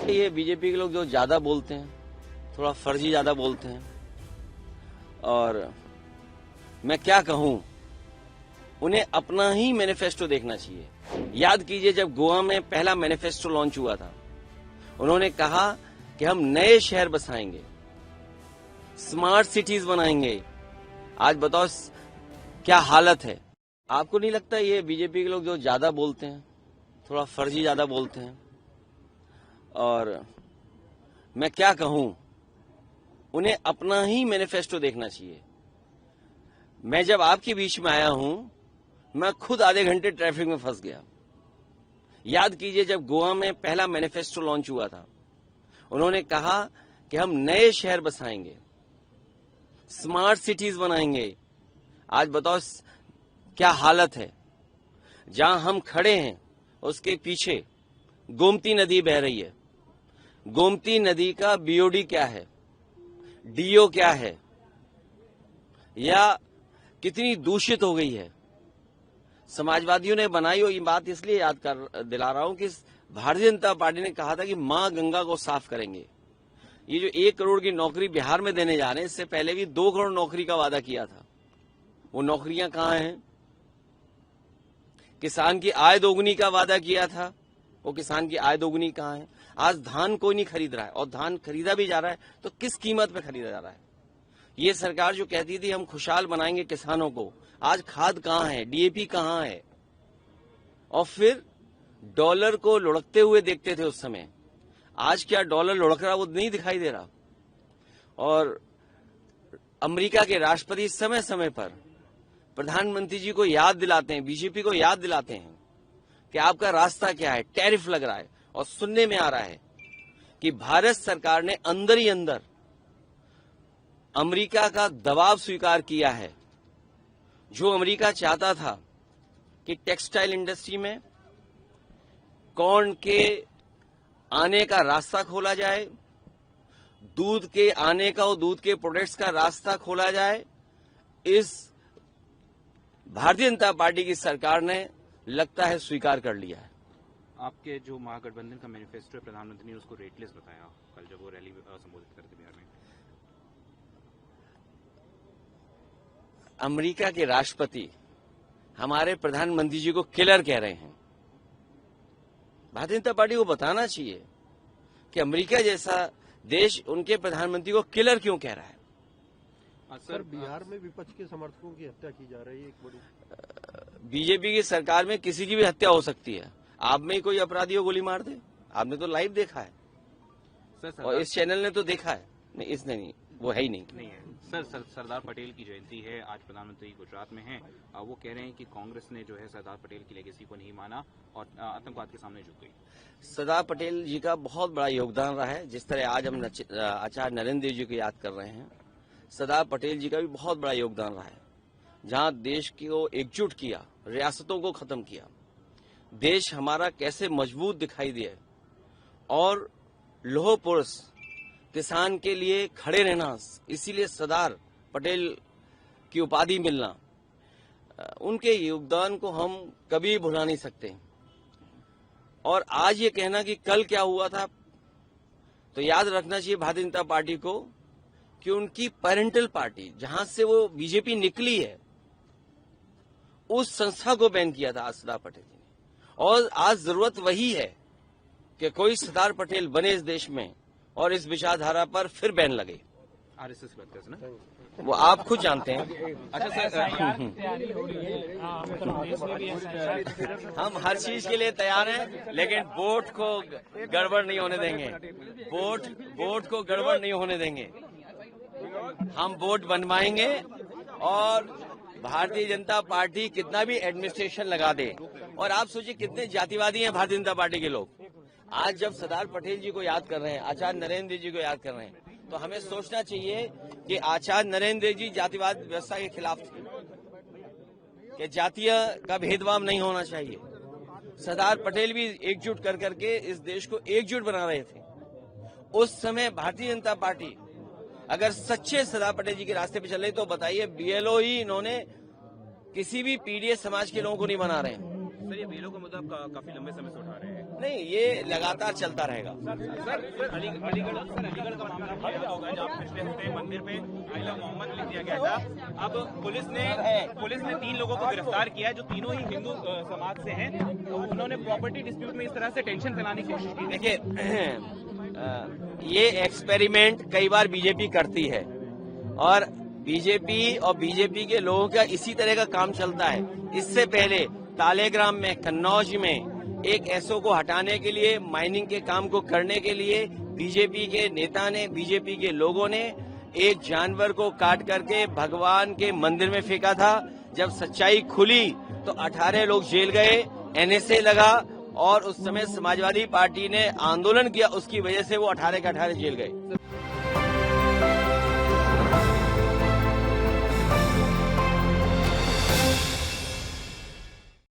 ये बीजेपी के लोग जो ज्यादा बोलते हैं, थोड़ा फर्जी ज्यादा बोलते हैं, और मैं क्या कहूं, उन्हें अपना ही मैनिफेस्टो देखना चाहिए। याद कीजिए, जब गोवा में पहला मैनिफेस्टो लॉन्च हुआ था, उन्होंने कहा कि हम नए शहर बसाएंगे, स्मार्ट सिटीज बनाएंगे। आज बताओ क्या हालत है। आपको नहीं लगता ये बीजेपी के लोग जो ज्यादा बोलते हैं, थोड़ा फर्जी ज्यादा बोलते हैं, और मैं क्या कहूं, उन्हें अपना ही मैनिफेस्टो देखना चाहिए। मैं जब आपके बीच में आया हूं, मैं खुद आधे घंटे ट्रैफिक में फंस गया। याद कीजिए, जब गोवा में पहला मैनिफेस्टो लॉन्च हुआ था, उन्होंने कहा कि हम नए शहर बसाएंगे, स्मार्ट सिटीज बनाएंगे। आज बताओ क्या हालत है। जहां हम खड़े हैं उसके पीछे गोमती नदी बह रही है। गोमती नदी का बीओडी क्या है, डीओ क्या है, या कितनी दूषित हो गई है। समाजवादियों ने बनाई हो, ये बात इसलिए याद कर दिला रहा हूं कि भारतीय जनता पार्टी ने कहा था कि मां गंगा को साफ करेंगे। ये जो 1 करोड़ की नौकरी बिहार में देने जा रहे हैं, इससे पहले भी 2 करोड़ नौकरी का वादा किया था। वो नौकरियां कहां हैं? किसान की आय दोगुनी का वादा किया था, वो किसान की आय दोगुनी कहां है? आज धान कोई नहीं खरीद रहा है, और धान खरीदा भी जा रहा है तो किस कीमत पे खरीदा जा रहा है। ये सरकार जो कहती थी हम खुशहाल बनाएंगे किसानों को, आज खाद कहां है, डीएपी कहां है? और फिर डॉलर को लुढ़कते हुए देखते थे उस समय, आज क्या डॉलर लुढ़क रहा वो नहीं दिखाई दे रहा। और अमेरिका के राष्ट्रपति समय समय पर प्रधानमंत्री जी को याद दिलाते हैं, बीजेपी को याद दिलाते हैं कि आपका रास्ता क्या है, टैरिफ लग रहा है। और सुनने में आ रहा है कि भारत सरकार ने अंदर ही अंदर अमेरिका का दबाव स्वीकार किया है। जो अमेरिका चाहता था कि टेक्सटाइल इंडस्ट्री में कॉर्न के आने का रास्ता खोला जाए, दूध के आने का और दूध के प्रोडक्ट्स का रास्ता खोला जाए, इस भारतीय जनता पार्टी की सरकार ने लगता है स्वीकार कर लिया है। आपके जो महागठबंधन का मैनिफेस्टो है, प्रधानमंत्री ने उसको रेटलेस बताया कल जब वो रैली संबोधित करते बिहार में। अमेरिका के राष्ट्रपति हमारे प्रधानमंत्री जी को किलर कह रहे हैं। भारतीय जनता पार्टी को बताना चाहिए कि अमेरिका जैसा देश उनके प्रधानमंत्री को किलर क्यों कह रहा है। सर, बिहार में विपक्ष के समर्थकों की हत्या की जा रही है। एक बड़ी बीजेपी की सरकार में किसी की भी हत्या हो सकती है। आप में ही कोई अपराधी को गोली मार दे, आपने तो लाइव देखा है सर, और इस चैनल ने तो देखा है। नहीं, इसने नहीं, वो है ही नहीं है। सर, सरदार पटेल की जयंती है, आज प्रधानमंत्री गुजरात में हैं। वो कह रहे हैं कि कांग्रेस ने जो है सरदार पटेल की लेगेसी को नहीं माना और आतंकवाद के सामने झुक गई। सरदार पटेल जी का बहुत बड़ा योगदान रहा है। जिस तरह आज हम आचार्य नरेंद्र देव जी को याद कर रहे हैं, सरदार पटेल जी का भी बहुत बड़ा योगदान रहा है। जहां देश को एकजुट किया, रियासतों को खत्म किया, देश हमारा कैसे मजबूत दिखाई दिया, और लौह पुरुष किसान के लिए खड़े रहना, इसीलिए सरदार पटेल की उपाधि मिलना, उनके योगदान को हम कभी भुला नहीं सकते। और आज ये कहना कि कल क्या हुआ था, तो याद रखना चाहिए भारतीय जनता पार्टी को कि उनकी पेरेंटल पार्टी जहां से वो बीजेपी निकली है, उस संस्था को बैन किया था आज सरदार पटेल जी ने। और आज जरूरत वही है कि कोई सरदार पटेल बने इस देश में और इस विचारधारा पर फिर बैन लगे। आरएसएस की बात करते हैं ना, वो आप खुद जानते हैं। अच्छा सर, हम हर चीज के लिए तैयार हैं, लेकिन वोट को गड़बड़ नहीं होने देंगे। वोट को गड़बड़ नहीं होने देंगे। हम वोट बनवाएंगे, और भारतीय जनता पार्टी कितना भी एडमिनिस्ट्रेशन लगा दे। और आप सोचिए कितने जातिवादी हैं भारतीय जनता पार्टी के लोग। आज जब सरदार पटेल जी को याद कर रहे हैं, आचार्य नरेंद्र देव जी को याद कर रहे हैं, तो हमें सोचना चाहिए कि आचार्य नरेंद्र देव जी जातिवाद व्यवस्था के खिलाफ थे, कि जातीय का भेदभाव नहीं होना चाहिए। सरदार पटेल भी एकजुट कर करके इस देश को एकजुट बना रहे थे। उस समय भारतीय जनता पार्टी अगर सच्चे सरदार पटेल जी के रास्ते पे चल रही, तो बताइए बीएलओ ही इन्होंने किसी भी पीडीएस समाज के लोगों को नहीं बना रहे हैं। सर, ये बीएलओ का मुद्दा काफी लंबे समय से उठा रहे हैं। नहीं, ये लगातार चलता रहेगा। सर अलीगढ़ का मामला क्या होगा जहाँ पिछले हफ्ते मंदिर पे आई लव मोहम्मद लिख दिया गया था। अब पुलिस ने 3 लोगों को गिरफ्तार किया है जो तीनों ही हिंदू समाज से हैं। तो उन्होंने प्रॉपर्टी डिस्प्यूट में इस तरह से टेंशन फैलाने की कोशिश की। देखिए, ये एक्सपेरिमेंट कई बार बीजेपी करती है और बीजेपी के लोगों का इसी तरह का काम चलता है। इससे पहले तालेग्राम में, कन्नौज में एक एसओ को हटाने के लिए, माइनिंग के काम को करने के लिए बीजेपी के नेता ने, बीजेपी के लोगों ने एक जानवर को काट करके भगवान के मंदिर में फेंका था। जब सच्चाई खुली तो 18 लोग जेल गए, एनएसए लगा और उस समय समाजवादी पार्टी ने आंदोलन किया, उसकी वजह से वो 18 के 18 जेल गए।